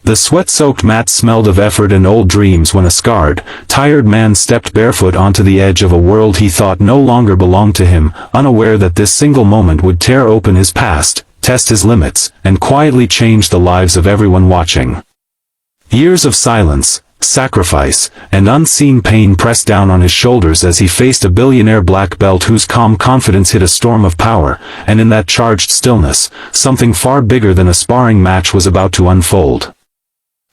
The sweat-soaked mat smelled of effort and old dreams when a scarred, tired man stepped barefoot onto the edge of a world he thought no longer belonged to him, unaware that this single moment would tear open his past, test his limits, and quietly change the lives of everyone watching. Years of silence, sacrifice, and unseen pain pressed down on his shoulders as he faced a billionaire black belt whose calm confidence hid a storm of power, and in that charged stillness, something far bigger than a sparring match was about to unfold.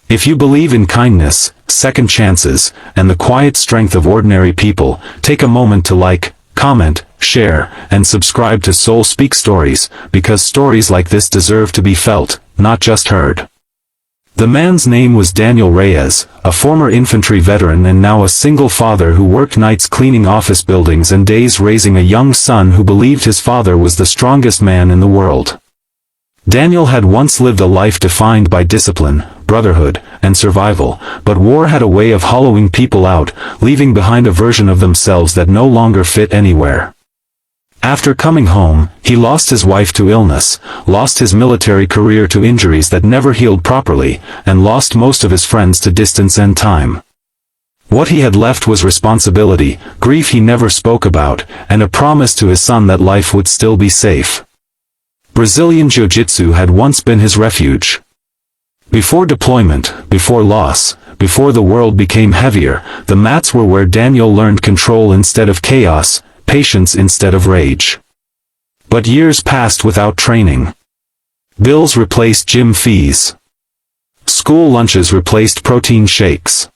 If you believe in kindness, second chances, and the quiet strength of ordinary people, take a moment to like, comment, share, and subscribe to Soul Speak Stories, because stories like this deserve to be felt, not just heard. The man's name was Daniel Reyes, a former infantry veteran and now a single father who worked nights cleaning office buildings and days raising a young son who believed his father was the strongest man in the world. Daniel had once lived a life defined by discipline, brotherhood, and survival, but war had a way of hollowing people out, leaving behind a version of themselves that no longer fit anywhere. After coming home, he lost his wife to illness, lost his military career to injuries that never healed properly, and lost most of his friends to distance and time. What he had left was responsibility, grief he never spoke about, and a promise to his son that life would still be safe. Brazilian Jiu-Jitsu had once been his refuge. Before deployment, before loss, before the world became heavier, the mats were where Daniel learned control instead of chaos, patience instead of rage. But years passed without training. Bills replaced gym fees. School lunches replaced protein shakes.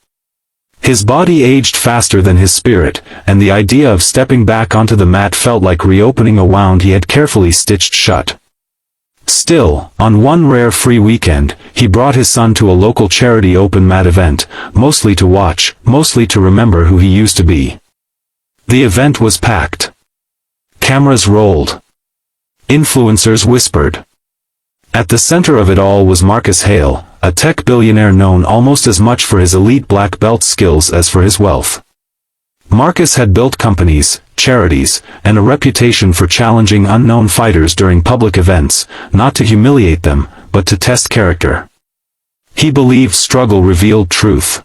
His body aged faster than his spirit, and the idea of stepping back onto the mat felt like reopening a wound he had carefully stitched shut. Still, on one rare free weekend, he brought his son to a local charity open mat event, mostly to watch, mostly to remember who he used to be. The event was packed. Cameras rolled. Influencers whispered. At the center of it all was Marcus Hale, a tech billionaire known almost as much for his elite black belt skills as for his wealth. Marcus had built companies, charities, and a reputation for challenging unknown fighters during public events, not to humiliate them, but to test character. He believed struggle revealed truth.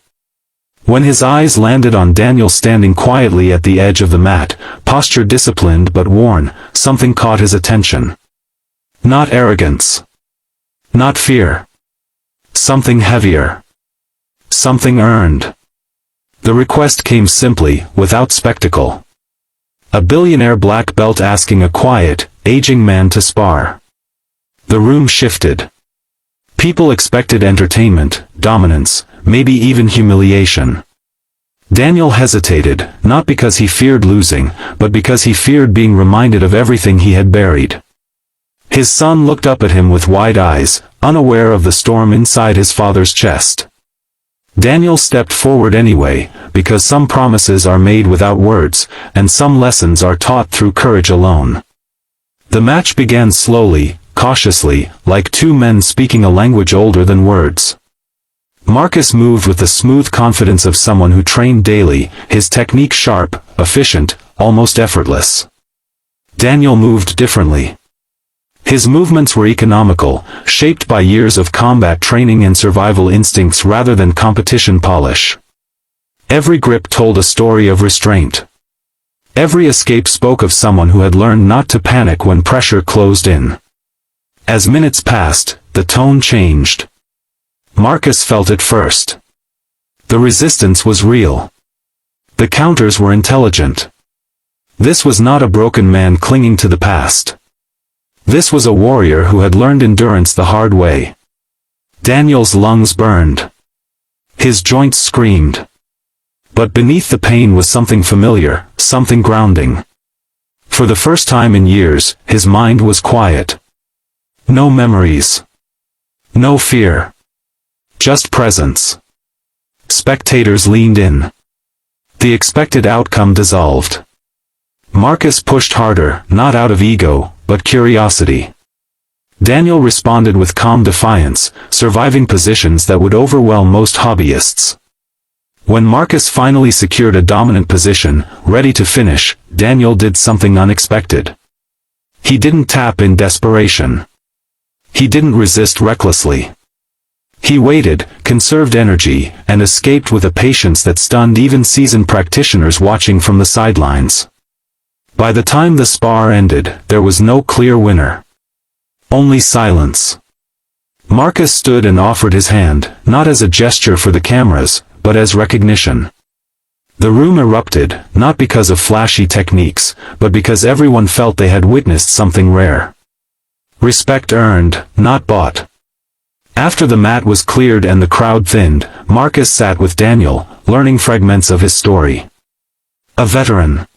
When his eyes landed on Daniel standing quietly at the edge of the mat, posture disciplined but worn, something caught his attention. Not arrogance. Not fear. Something heavier. Something earned. The request came simply, without spectacle. A billionaire black belt asking a quiet, aging man to spar. The room shifted. People expected entertainment, dominance, maybe even humiliation. Daniel hesitated, not because he feared losing, but because he feared being reminded of everything he had buried. His son looked up at him with wide eyes, unaware of the storm inside his father's chest. Daniel stepped forward anyway, because some promises are made without words, and some lessons are taught through courage alone. The match began slowly, cautiously, like two men speaking a language older than words. Marcus moved with the smooth confidence of someone who trained daily, his technique sharp, efficient, almost effortless. Daniel moved differently. His movements were economical, shaped by years of combat training and survival instincts rather than competition polish. Every grip told a story of restraint. Every escape spoke of someone who had learned not to panic when pressure closed in. As minutes passed, the tone changed. Marcus felt it first. The resistance was real. The counters were intelligent. This was not a broken man clinging to the past. This was a warrior who had learned endurance the hard way. Daniel's lungs burned. His joints screamed. But beneath the pain was something familiar, something grounding. For the first time in years, his mind was quiet. No memories. No fear. Just presence. Spectators leaned in. The expected outcome dissolved. Marcus pushed harder, not out of ego, but curiosity. Daniel responded with calm defiance, surviving positions that would overwhelm most hobbyists. When Marcus finally secured a dominant position, ready to finish, Daniel did something unexpected. He didn't tap in desperation. He didn't resist recklessly. He waited, conserved energy, and escaped with a patience that stunned even seasoned practitioners watching from the sidelines. By the time the spar ended, there was no clear winner. Only silence. Marcus stood and offered his hand, not as a gesture for the cameras, but as recognition. The room erupted, not because of flashy techniques, but because everyone felt they had witnessed something rare. Respect earned, not bought. After the mat was cleared and the crowd thinned, Marcus sat with Daniel, learning fragments of his story. A veteran.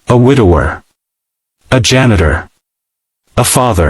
A widower. A janitor. A father.